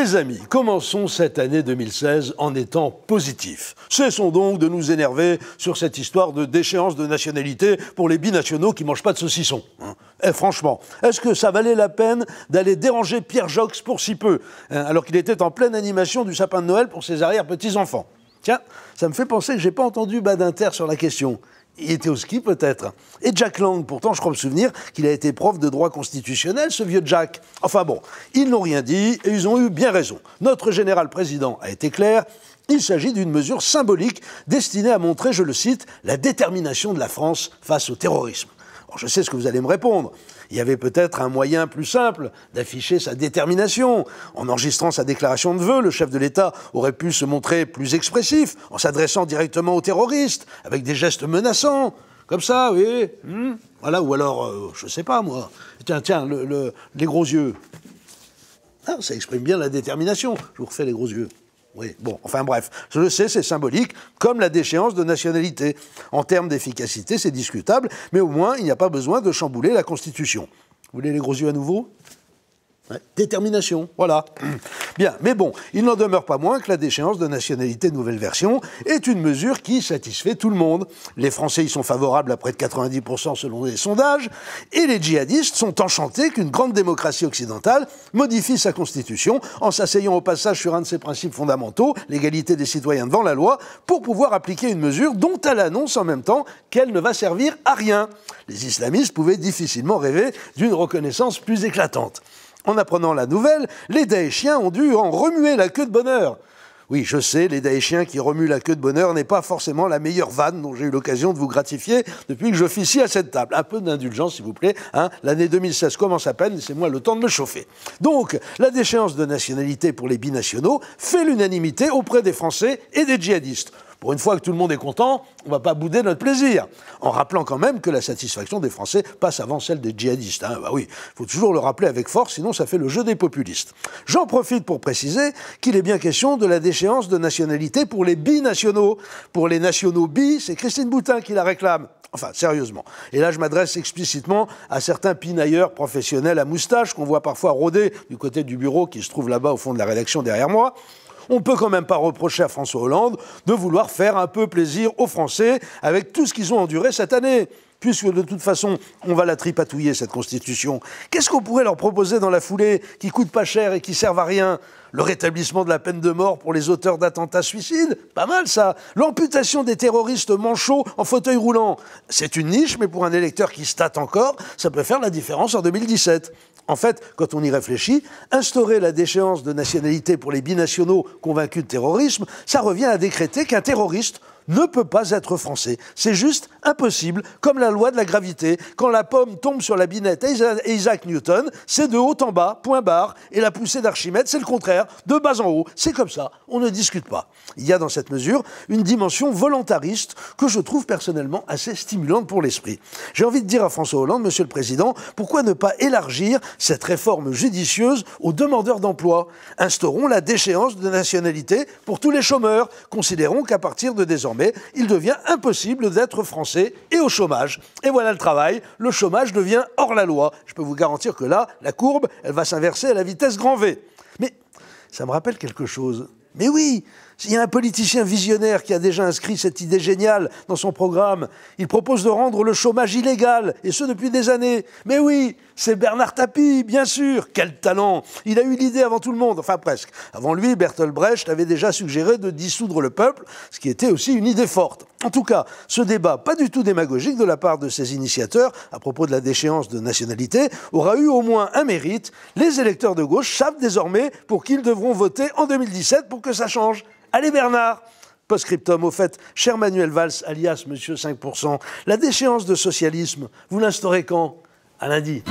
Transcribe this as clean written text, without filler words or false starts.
Les amis, commençons cette année 2016 en étant positifs. Cessons donc de nous énerver sur cette histoire de déchéance de nationalité pour les binationaux qui ne mangent pas de saucisson. Et franchement, est-ce que ça valait la peine d'aller déranger Pierre Jox pour si peu, alors qu'il était en pleine animation du sapin de Noël pour ses arrière-petits-enfants? Tiens, ça me fait penser que j'ai pas entendu Badinter sur la question. Il était au ski peut-être. Et Jack Lang, pourtant je crois me souvenir qu'il a été prof de droit constitutionnel, ce vieux Jack. Enfin bon, ils n'ont rien dit et ils ont eu bien raison. Notre général président a été clair. Il s'agit d'une mesure symbolique destinée à montrer, je le cite, la détermination de la France face au terrorisme. Alors, je sais ce que vous allez me répondre. Il y avait peut-être un moyen plus simple d'afficher sa détermination. En enregistrant sa déclaration de vœux, le chef de l'État aurait pu se montrer plus expressif, en s'adressant directement aux terroristes, avec des gestes menaçants. Comme ça, oui. Voilà, ou alors, je sais pas moi. Tiens, les gros yeux. Ah, ça exprime bien la détermination. Je vous refais les gros yeux. Oui, bon, enfin bref, je le sais, c'est symbolique, comme la déchéance de nationalité. En termes d'efficacité, c'est discutable, mais au moins, il n'y a pas besoin de chambouler la Constitution. Vous voulez les gros yeux à nouveau ? Ouais. Détermination, voilà. Bien, mais bon, il n'en demeure pas moins que la déchéance de nationalité nouvelle version est une mesure qui satisfait tout le monde. Les Français y sont favorables à près de 90% selon les sondages, et les djihadistes sont enchantés qu'une grande démocratie occidentale modifie sa constitution en s'asseyant au passage sur un de ses principes fondamentaux, l'égalité des citoyens devant la loi, pour pouvoir appliquer une mesure dont elle annonce en même temps qu'elle ne va servir à rien. Les islamistes pouvaient difficilement rêver d'une reconnaissance plus éclatante. En apprenant la nouvelle, les Daéchiens ont dû en remuer la queue de bonheur. Oui, je sais, les Daéchiens qui remuent la queue de bonheur n'est pas forcément la meilleure vanne dont j'ai eu l'occasion de vous gratifier depuis que j'officie à cette table. Un peu d'indulgence, s'il vous plaît. L'année 2016 commence à peine, laissez-moi le temps de me chauffer. Donc, la déchéance de nationalité pour les binationaux fait l'unanimité auprès des Français et des djihadistes. Pour une fois que tout le monde est content, on ne va pas bouder notre plaisir. En rappelant quand même que la satisfaction des Français passe avant celle des djihadistes. Bah oui, il faut toujours le rappeler avec force, sinon ça fait le jeu des populistes. J'en profite pour préciser qu'il est bien question de la déchéance de nationalité pour les binationaux. Pour les nationaux bi, c'est Christine Boutin qui la réclame. Enfin, sérieusement. Et là, je m'adresse explicitement à certains pinailleurs professionnels à moustache qu'on voit parfois rôder du côté du bureau qui se trouve là-bas au fond de la rédaction derrière moi. On ne peut quand même pas reprocher à François Hollande de vouloir faire un peu plaisir aux Français avec tout ce qu'ils ont enduré cette année. Puisque de toute façon, on va la tripatouiller, cette Constitution. Qu'est-ce qu'on pourrait leur proposer dans la foulée qui coûte pas cher et qui serve à rien ? Le rétablissement de la peine de mort pour les auteurs d'attentats suicides ? Pas mal, ça. L'amputation des terroristes manchots en fauteuil roulant. C'est une niche, mais pour un électeur qui se tâte encore, ça peut faire la différence en 2017. En fait, quand on y réfléchit, instaurer la déchéance de nationalité pour les binationaux convaincus de terrorisme, ça revient à décréter qu'un terroriste ne peut pas être français. C'est juste impossible, comme la loi de la gravité. Quand la pomme tombe sur la binette et Isaac Newton, c'est de haut en bas, point barre, et la poussée d'Archimède, c'est le contraire, de bas en haut. C'est comme ça, on ne discute pas. Il y a dans cette mesure une dimension volontariste que je trouve personnellement assez stimulante pour l'esprit. J'ai envie de dire à François Hollande, Monsieur le Président, pourquoi ne pas élargir cette réforme judicieuse aux demandeurs d'emploi ? Instaurons la déchéance de nationalité pour tous les chômeurs. Considérons qu'à partir de désormais, il devient impossible d'être français et au chômage. Et voilà le travail, le chômage devient hors la loi. Je peux vous garantir que là, la courbe, elle va s'inverser à la vitesse grand V. Mais ça me rappelle quelque chose. Mais oui, il y a un politicien visionnaire qui a déjà inscrit cette idée géniale dans son programme. Il propose de rendre le chômage illégal, et ce depuis des années. Mais oui, c'est Bernard Tapie, bien sûr. Quel talent! Il a eu l'idée avant tout le monde, enfin presque. Avant lui, Bertolt Brecht avait déjà suggéré de dissoudre le peuple, ce qui était aussi une idée forte. En tout cas, ce débat, pas du tout démagogique de la part de ses initiateurs, à propos de la déchéance de nationalité, aura eu au moins un mérite. Les électeurs de gauche savent désormais pour qui ils devront voter en 2017 pour que ça change. Allez Bernard! Post-scriptum, au fait, cher Manuel Valls, alias Monsieur 5%, la déchéance de socialisme, vous l'instaurez quand ? À lundi.